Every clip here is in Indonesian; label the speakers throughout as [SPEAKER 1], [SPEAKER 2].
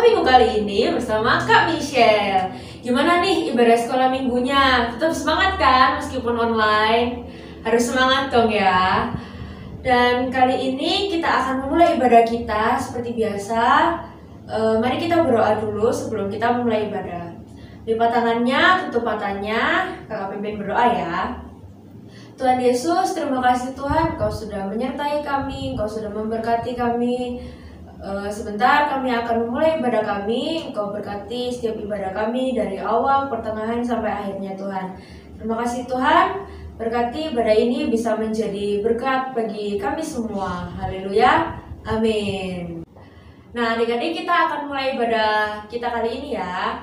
[SPEAKER 1] minggu kali ini bersama Kak Michelle. Gimana nih ibadah sekolah minggunya? Tetap semangat kan meskipun online? Harus semangat dong ya. Dan kali ini kita akan memulai ibadah kita seperti biasa. Mari kita berdoa dulu sebelum kita memulai ibadah. Lipat tangannya, tutup matanya, kakak pimpin berdoa ya. Tuhan Yesus, terima kasih Tuhan, Kau sudah menyertai kami, Kau sudah memberkati kami. Sebentar kami akan memulai ibadah kami. Engkau berkati setiap ibadah kami dari awal, pertengahan sampai akhirnya Tuhan. Terima kasih Tuhan, berkati ibadah ini bisa menjadi berkat bagi kami semua. Haleluya, amin. Nah adik-adik, kita akan mulai ibadah kita kali ini ya.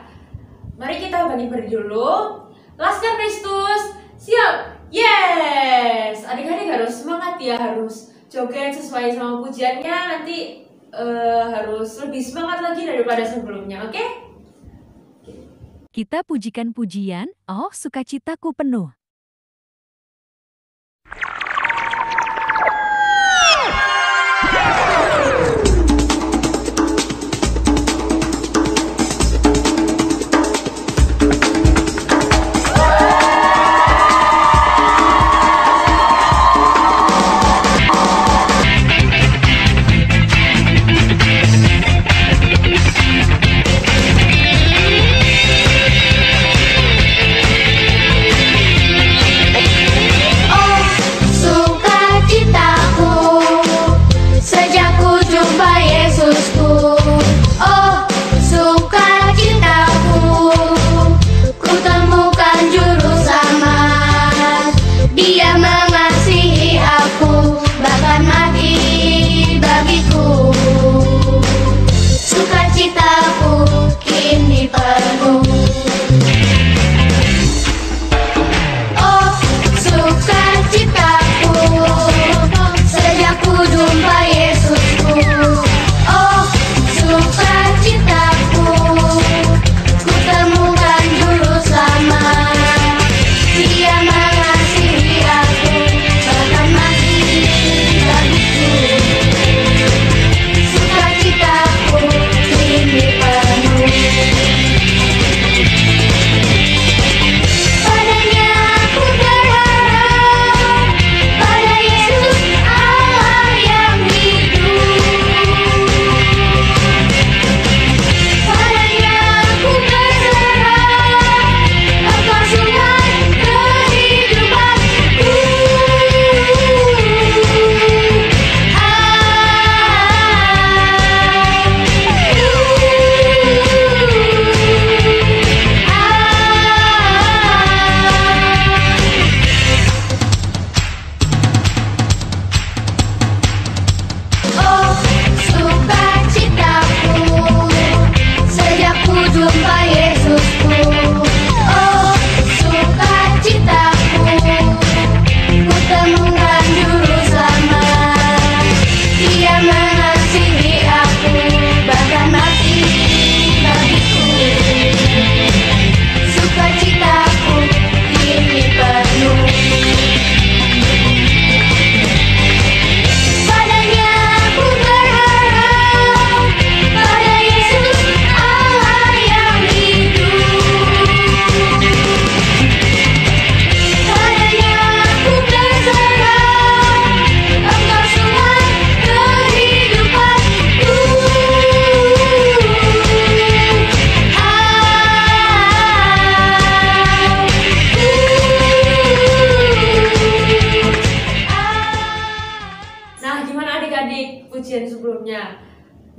[SPEAKER 1] Mari kita bagi berdiri dulu. Laskar Kristus, siap? Yes! Adik-adik harus semangat ya, harus joget sesuai sama pujiannya. Nanti harus lebih semangat lagi daripada sebelumnya, oke?
[SPEAKER 2] Kita pujikan pujian, oh sukacitaku penuh.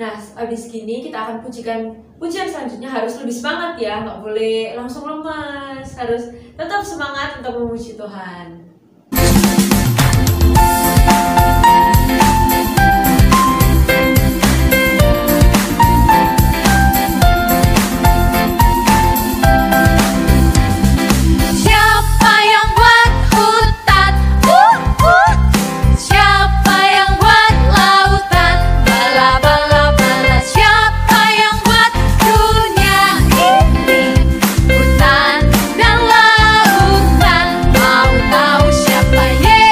[SPEAKER 1] Nah, abis gini kita akan pujikan pujian selanjutnya. Harus lebih semangat ya, nggak boleh langsung lemas. Harus tetap semangat untuk memuji Tuhan.
[SPEAKER 3] Hutan dan lautan, mau tahu siapa Yesus?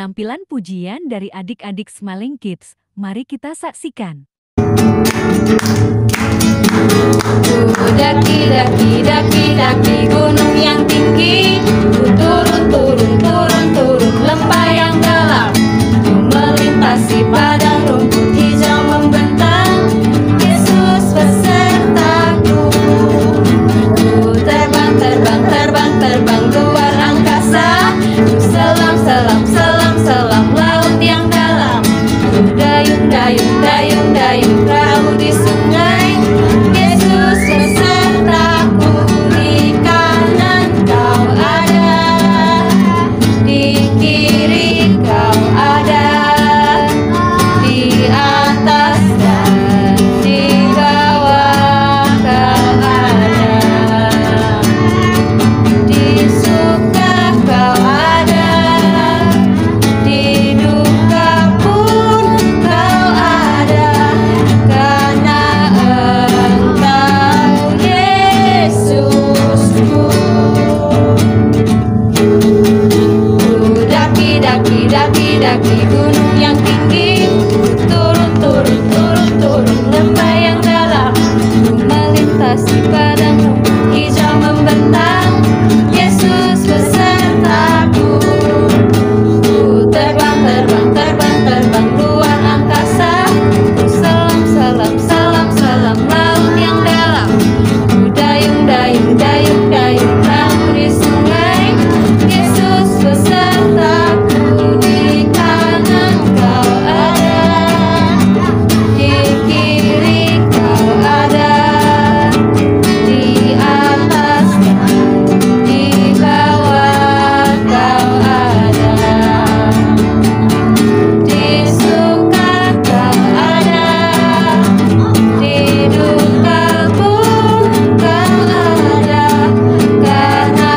[SPEAKER 2] penampilan pujian dari adik-adik Smiling Kids. Mari kita saksikan.
[SPEAKER 3] Daki daki daki daki gunung yang tinggi, turun turun turun turun lembah yang dalam, melintasi padang rumput hijau membentang. Yesus besertaku, terbang terbang terbang terbang luar angkasa, selam selam selam selam laut yang dalam, dayung dayung dayung dayung perahu di sungai. Yesus besertaku, di kanan kau ada, di kiri kau ada, di atas dan di bawah kau ada, di suka kau ada, di duka pun kau ada, karena Engkau Yesusku. Daki daki daki daki gunung yang tinggi, turun turun turun turun lembah yang dalam, melintasi padang rumput hijau membentang. Yesus besertaku, terbang terbang terbang terbang luar angkasa, salam salam salam salam laut yang dalam, dayung dayung dayung dayung perahu di sungai. Yesus besertaku, di kanan kau ada, di kiri kau ada, di atas dan di bawah kau ada, di suka kau ada, di duka pun kau ada, karena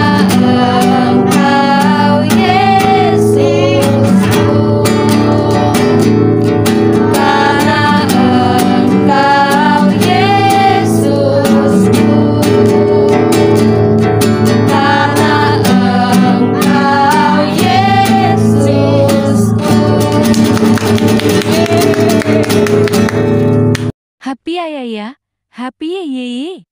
[SPEAKER 3] Engkau Yesusku, karena Engkau Yesusku, karena Engkau Yesusku.
[SPEAKER 2] Happy ayaya, happy yeye.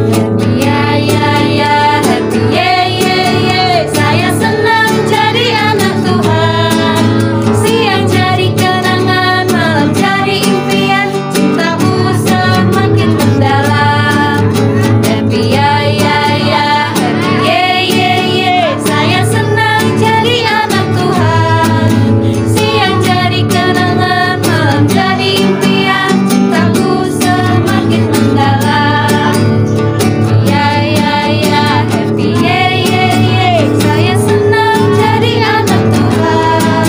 [SPEAKER 3] Happy ya ya ya, happy ye ye ye. Saya senang jadi anak Tuhan. Siang jadi kenangan, malam jadi impian. Cintamu semakin mendalam. Happy ya ya ya, happy ye ye ye. Saya senang jadi anak Tuhan. Siang jadi kenangan, malam jadi impian. Cintaku semakin mendalam. Ya ya ya, happy ye ye ye. Saya senang jadi anak Tuhan.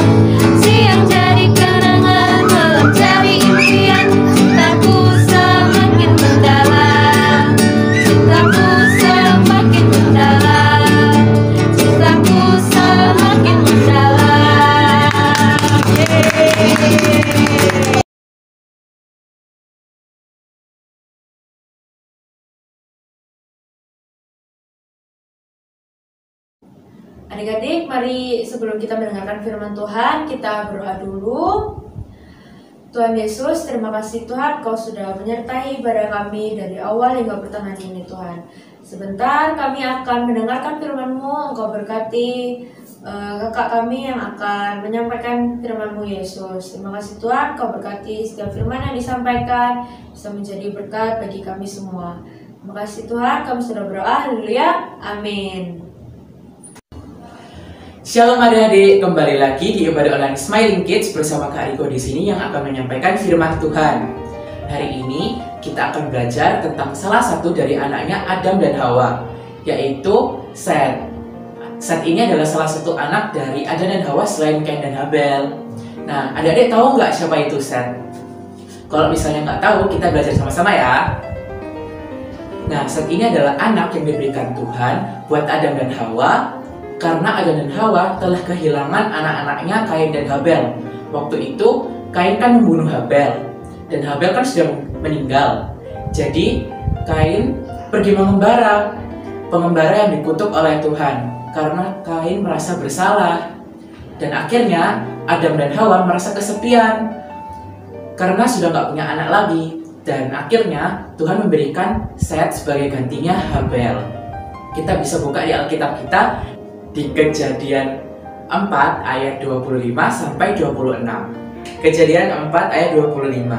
[SPEAKER 3] Siang jadi kenangan, malam jadi impian. Cintaku semakin mendalam. Cintaku semakin mendalam. Cintaku semakin mendalam. Yeay.
[SPEAKER 1] Adik-adik, mari sebelum kita mendengarkan firman Tuhan, kita berdoa dulu. Tuhan Yesus, terima kasih Tuhan, Kau sudah menyertai ibadah kami dari awal hingga pertengahan ini Tuhan. Sebentar kami akan mendengarkan firman-Mu, Engkau berkati kakak kami yang akan menyampaikan firman-Mu Yesus. Terima kasih Tuhan, Kau berkati setiap firman yang disampaikan bisa menjadi berkat bagi kami semua. Terima kasih Tuhan, kami sudah berdoa, haleluya, amin.
[SPEAKER 4] Shalom adik-adik, kembali lagi di ibadah online Smiling Kids bersama Kak Riko di sini yang akan menyampaikan firman Tuhan. Hari ini kita akan belajar tentang salah satu dari anaknya Adam dan Hawa, yaitu Set. Set ini adalah salah satu anak dari Adam dan Hawa selain Kain dan Habel. Nah, adik-adik tahu nggak siapa itu Set? Kalau misalnya nggak tahu, kita belajar sama-sama ya. Nah, Set ini adalah anak yang diberikan Tuhan buat Adam dan Hawa karena Adam dan Hawa telah kehilangan anak-anaknya Kain dan Habel. Waktu itu Kain kan membunuh Habel dan Habel kan sudah meninggal. Jadi Kain pergi mengembara. Pengembara yang dikutuk oleh Tuhan karena Kain merasa bersalah. Dan akhirnya Adam dan Hawa merasa kesepian karena sudah nggak punya anak lagi. Dan akhirnya Tuhan memberikan Set sebagai gantinya Habel. Kita bisa buka di Alkitab kita di Kejadian 4 ayat 25 sampai 26. Kejadian 4 ayat 25.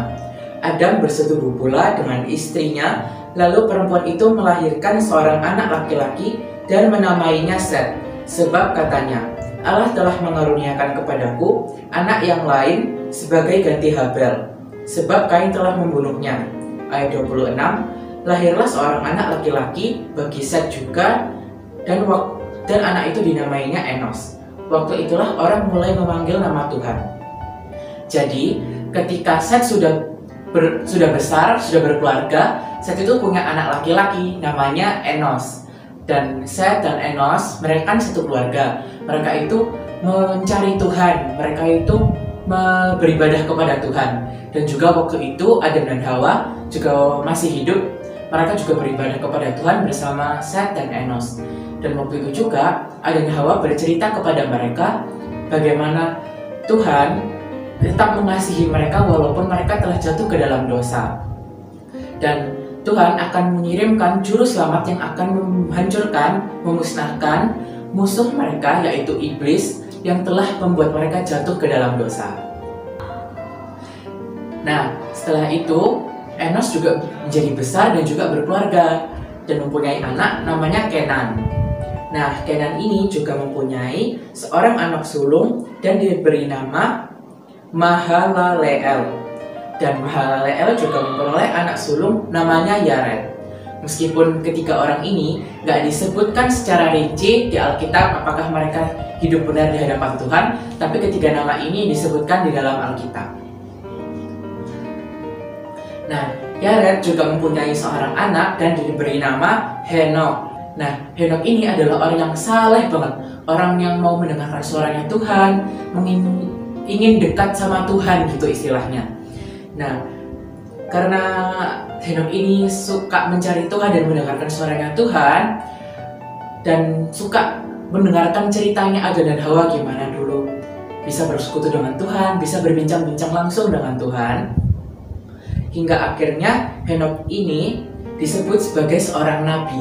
[SPEAKER 4] Adam bersetubuh pula dengan istrinya, lalu perempuan itu melahirkan seorang anak laki-laki dan menamainya Set, sebab katanya, Allah telah mengaruniakan kepadaku anak yang lain sebagai ganti Habel, sebab Kain telah membunuhnya. Ayat 26, lahirlah seorang anak laki-laki bagi Set juga, dan anak itu dinamainya Enos. Waktu itulah orang mulai memanggil nama Tuhan. Jadi, ketika Set sudah besar, sudah berkeluarga, Set itu punya anak laki-laki namanya Enos. Dan Set dan Enos, mereka kan satu keluarga. Mereka itu mencari Tuhan, mereka itu beribadah kepada Tuhan. Dan juga waktu itu Adam dan Hawa juga masih hidup, mereka juga beribadah kepada Tuhan bersama Set dan Enos. Dan waktu itu juga Adam dan Hawa bercerita kepada mereka bagaimana Tuhan tetap mengasihi mereka walaupun mereka telah jatuh ke dalam dosa. Dan Tuhan akan mengirimkan juru selamat yang akan menghancurkan, memusnahkan musuh mereka, yaitu iblis yang telah membuat mereka jatuh ke dalam dosa. Nah, setelah itu Enos juga menjadi besar dan juga berkeluarga dan mempunyai anak namanya Kenan. Nah, Kenan ini juga mempunyai seorang anak sulung dan diberi nama Mahalaleel. Dan Mahalaleel juga memperoleh anak sulung namanya Yared. Meskipun ketiga orang ini gak disebutkan secara rinci di Alkitab apakah mereka hidup benar di hadapan Tuhan, tapi ketiga nama ini disebutkan di dalam Alkitab. Nah, Yared juga mempunyai seorang anak dan diberi nama Henok. Nah, Henok ini adalah orang yang saleh banget, orang yang mau mendengarkan suaranya Tuhan, ingin dekat sama Tuhan gitu istilahnya. Nah, karena Henok ini suka mencari Tuhan dan mendengarkan suaranya Tuhan, dan suka mendengarkan ceritanya Adam dan Hawa gimana dulu bisa bersekutu dengan Tuhan, bisa berbincang-bincang langsung dengan Tuhan. Hingga akhirnya Henok ini disebut sebagai seorang nabi.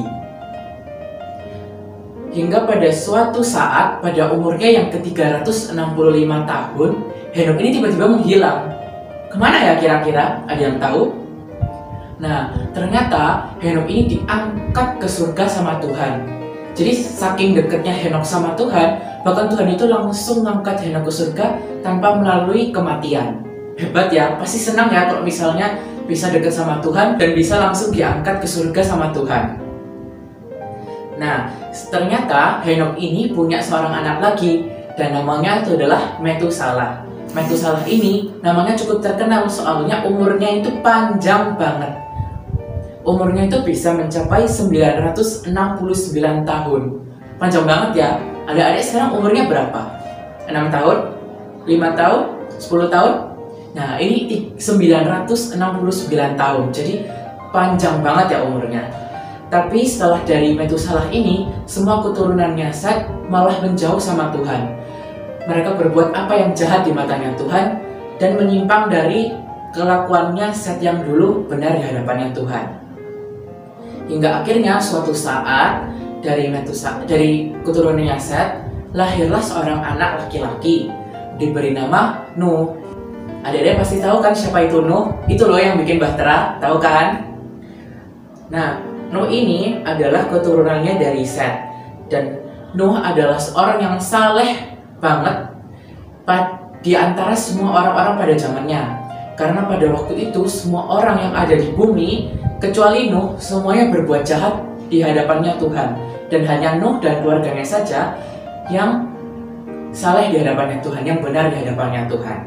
[SPEAKER 4] Hingga pada suatu saat, pada umurnya yang ke-365 tahun, Henok ini tiba-tiba menghilang. Kemana ya kira-kira? Ada yang tahu? Nah, ternyata Henok ini diangkat ke surga sama Tuhan. Jadi saking dekatnya Henok sama Tuhan, bahkan Tuhan itu langsung mengangkat Henok ke surga tanpa melalui kematian. Hebat ya, pasti senang ya kalau misalnya bisa dekat sama Tuhan dan bisa langsung diangkat ke surga sama Tuhan. Nah, ternyata Henok ini punya seorang anak lagi dan namanya itu adalah Metusalah. Metusalah ini namanya cukup terkenal soalnya umurnya itu panjang banget. Umurnya itu bisa mencapai 969 tahun. Panjang banget ya. Adik-adik sekarang umurnya berapa? 6 tahun? 5 tahun? 10 tahun? Nah, ini 969 tahun. Jadi panjang banget ya umurnya. Tapi setelah dari Metusalah ini, semua keturunannya Set malah menjauh sama Tuhan. Mereka berbuat apa yang jahat di matanya Tuhan dan menyimpang dari kelakuannya Set yang dulu benar di hadapannya Tuhan. Hingga akhirnya suatu saat dari keturunannya Set lahirlah seorang anak laki-laki diberi nama Nuh. Adik-adik pasti tahu kan siapa itu Nuh? Itu loh yang bikin Bahtera, tahu kan? Nah, Nuh ini adalah keturunannya dari Set. Dan Nuh adalah seorang yang saleh banget di antara semua orang-orang pada zamannya. Karena pada waktu itu semua orang yang ada di bumi kecuali Nuh semuanya berbuat jahat di hadapannya Tuhan. Dan hanya Nuh dan keluarganya saja yang saleh di hadapannya Tuhan, yang benar di hadapannya Tuhan.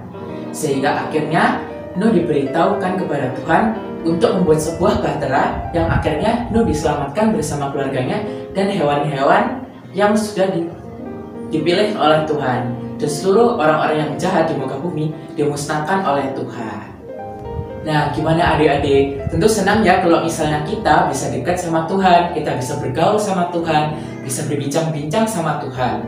[SPEAKER 4] Sehingga akhirnya Nuh diberitahukan kepada Tuhan untuk membuat sebuah bahtera yang akhirnya Nuh diselamatkan bersama keluarganya dan hewan-hewan yang sudah dipilih oleh Tuhan. Dan seluruh orang-orang yang jahat di muka bumi dimusnahkan oleh Tuhan. Nah, gimana adik-adik? Tentu senang ya kalau misalnya kita bisa dekat sama Tuhan, kita bisa bergaul sama Tuhan, bisa berbincang-bincang sama Tuhan.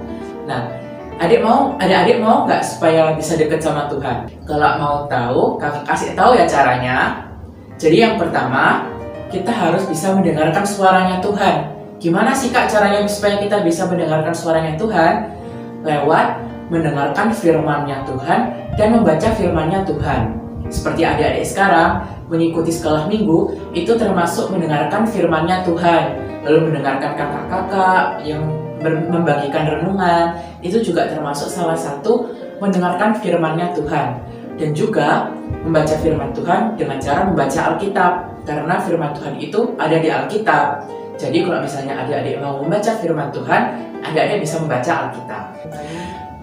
[SPEAKER 4] Nah, adik-adik mau nggak supaya bisa dekat sama Tuhan? Kalau mau tahu, kakak kasih tahu ya caranya. Jadi yang pertama, kita harus bisa mendengarkan suaranya Tuhan. Gimana sih Kak caranya supaya kita bisa mendengarkan suaranya Tuhan? Lewat mendengarkan firman-Nya Tuhan dan membaca firman-Nya Tuhan. Seperti adik-adik sekarang mengikuti sekolah minggu, itu termasuk mendengarkan firman-Nya Tuhan. Lalu mendengarkan kakak-kakak yang membagikan renungan, itu juga termasuk salah satu mendengarkan firman-Nya Tuhan. Dan juga membaca firman Tuhan dengan cara membaca Alkitab, karena firman Tuhan itu ada di Alkitab. Jadi kalau misalnya adik-adik mau membaca firman Tuhan, adik-adik bisa membaca Alkitab.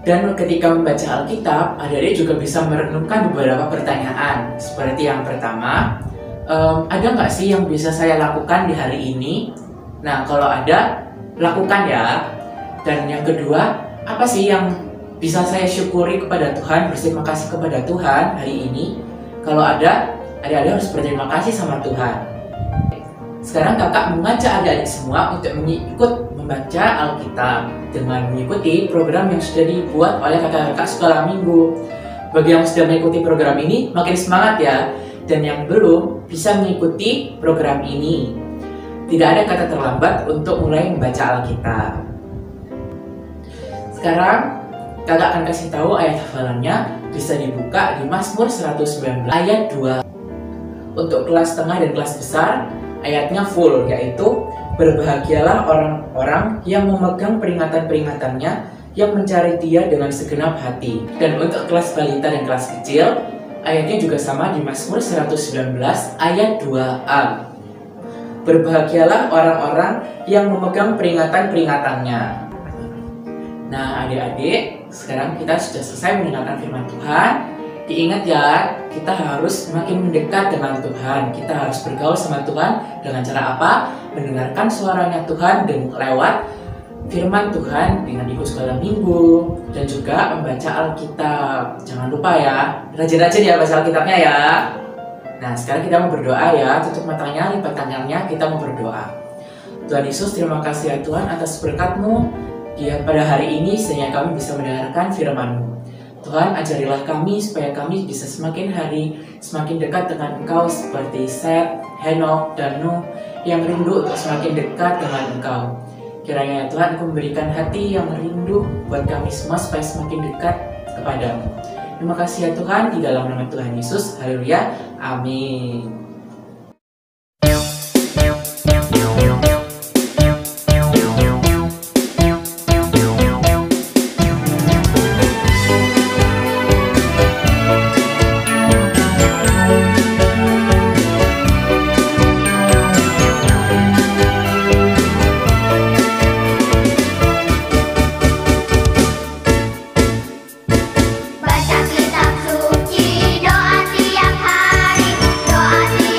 [SPEAKER 4] Dan ketika membaca Alkitab, adik-adik juga bisa merenungkan beberapa pertanyaan. Seperti yang pertama, ada nggak sih yang bisa saya lakukan di hari ini? Nah, kalau ada, lakukan ya. Dan yang kedua, apa sih yang bisa saya syukuri kepada Tuhan, berterima kasih kepada Tuhan hari ini? Kalau ada, adik-adik harus berterima kasih sama Tuhan. Sekarang kakak mengajak adik-adik semua untuk mengikut membaca Alkitab dengan mengikuti program yang sudah dibuat oleh kakak-kakak sekolah minggu. Bagi yang sudah mengikuti program ini, makin semangat ya. Dan yang belum bisa mengikuti program ini, tidak ada kata terlambat untuk mulai membaca Alkitab. Sekarang kakak akan kasih tahu ayat hafalannya, bisa dibuka di Mazmur 119 ayat 2. Untuk kelas tengah dan kelas besar, ayatnya full, yaitu berbahagialah orang-orang yang memegang peringatan-peringatannya, yang mencari Dia dengan segenap hati. Dan untuk kelas balita dan kelas kecil, ayatnya juga sama di Mazmur 119 ayat 2a. Berbahagialah orang-orang yang memegang peringatan-peringatannya. Nah adik-adik, sekarang kita sudah selesai mendengarkan firman Tuhan. Diingat ya, kita harus semakin mendekat dengan Tuhan. Kita harus bergaul sama Tuhan dengan cara apa? Mendengarkan suaranya Tuhan dan lewat firman Tuhan dengan ikut sekolah minggu dan juga membaca Alkitab. Jangan lupa ya, rajin-rajin ya baca Alkitabnya ya. Nah sekarang kita mau berdoa ya, tutup matanya, lipat tangannya, kita mau berdoa. Tuhan Yesus, terima kasih ya Tuhan atas berkat-Mu pada hari ini sehingga kami bisa mendengarkan firman-Mu. Tuhan, ajarilah kami supaya kami bisa semakin hari semakin dekat dengan Engkau seperti Seth, Henok, dan Nuh yang rindu untuk semakin dekat dengan Engkau. Kiranya ya Tuhan, Engkau memberikan hati yang rindu buat kami semua supaya semakin dekat kepadamu. Terima kasih ya Tuhan, di dalam nama Tuhan Yesus. Haleluya. Amin.
[SPEAKER 3] Baca kitab suci, doa tiap hari, doa tiap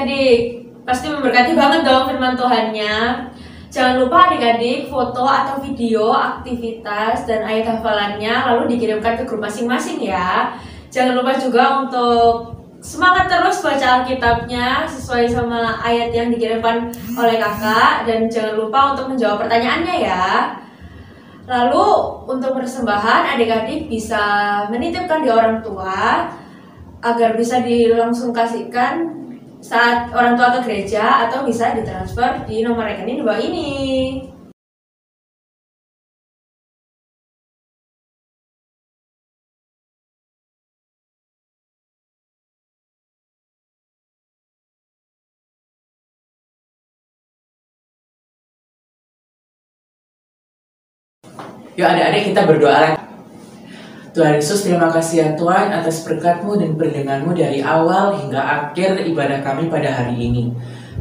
[SPEAKER 1] adik-adik, pasti memberkati banget dong firman Tuhannya. Jangan lupa adik-adik foto atau video aktivitas dan ayat hafalannya lalu dikirimkan ke grup masing-masing ya. Jangan lupa juga untuk semangat terus baca Alkitabnya sesuai sama ayat yang dikirimkan oleh kakak. Dan jangan lupa untuk menjawab pertanyaannya ya. Lalu untuk persembahan adik-adik bisa menitipkan di orang tua agar bisa dilangsung kasihkan saat orang tua ke gereja atau bisa ditransfer di nomor rekening di bawah ini.
[SPEAKER 4] Yuk adik-adik kita berdoa lagi. Tuhan Yesus, terima kasih ya Tuhan atas berkat-Mu dan perlindungan-Mu dari awal hingga akhir ibadah kami pada hari ini.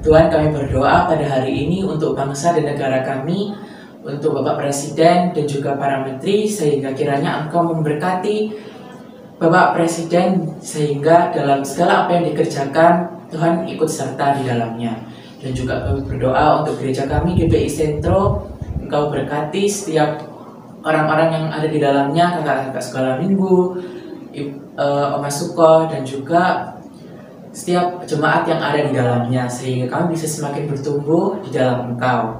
[SPEAKER 4] Tuhan, kami berdoa pada hari ini untuk bangsa dan negara kami, untuk Bapak Presiden dan juga para menteri, sehingga kiranya Engkau memberkati Bapak Presiden sehingga dalam segala apa yang dikerjakan Tuhan ikut serta di dalamnya. Dan juga kami berdoa untuk gereja kami GPI Sentro, Engkau berkati setiap orang-orang yang ada di dalamnya, kakak-kakak sekolah minggu, Oma Suko, dan juga setiap jemaat yang ada di dalamnya, sehingga kami bisa semakin bertumbuh di dalam Engkau.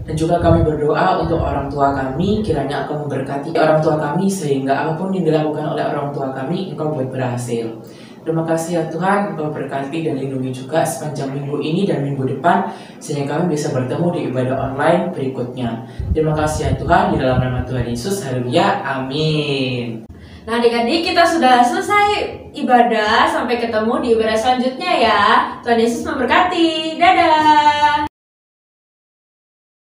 [SPEAKER 4] Dan juga kami berdoa untuk orang tua kami, kiranya Engkau memberkati orang tua kami, sehingga apapun yang dilakukan oleh orang tua kami, Engkau buat berhasil. Terima kasih ya Tuhan, Engkau berkati dan lindungi juga sepanjang minggu ini dan minggu depan, sehingga kami bisa bertemu di ibadah online berikutnya. Terima kasih ya Tuhan, di dalam nama Tuhan Yesus, haleluya, amin.
[SPEAKER 1] Nah adik-adik, kita sudah selesai ibadah, sampai ketemu di ibadah selanjutnya ya. Tuhan Yesus memberkati, dadah.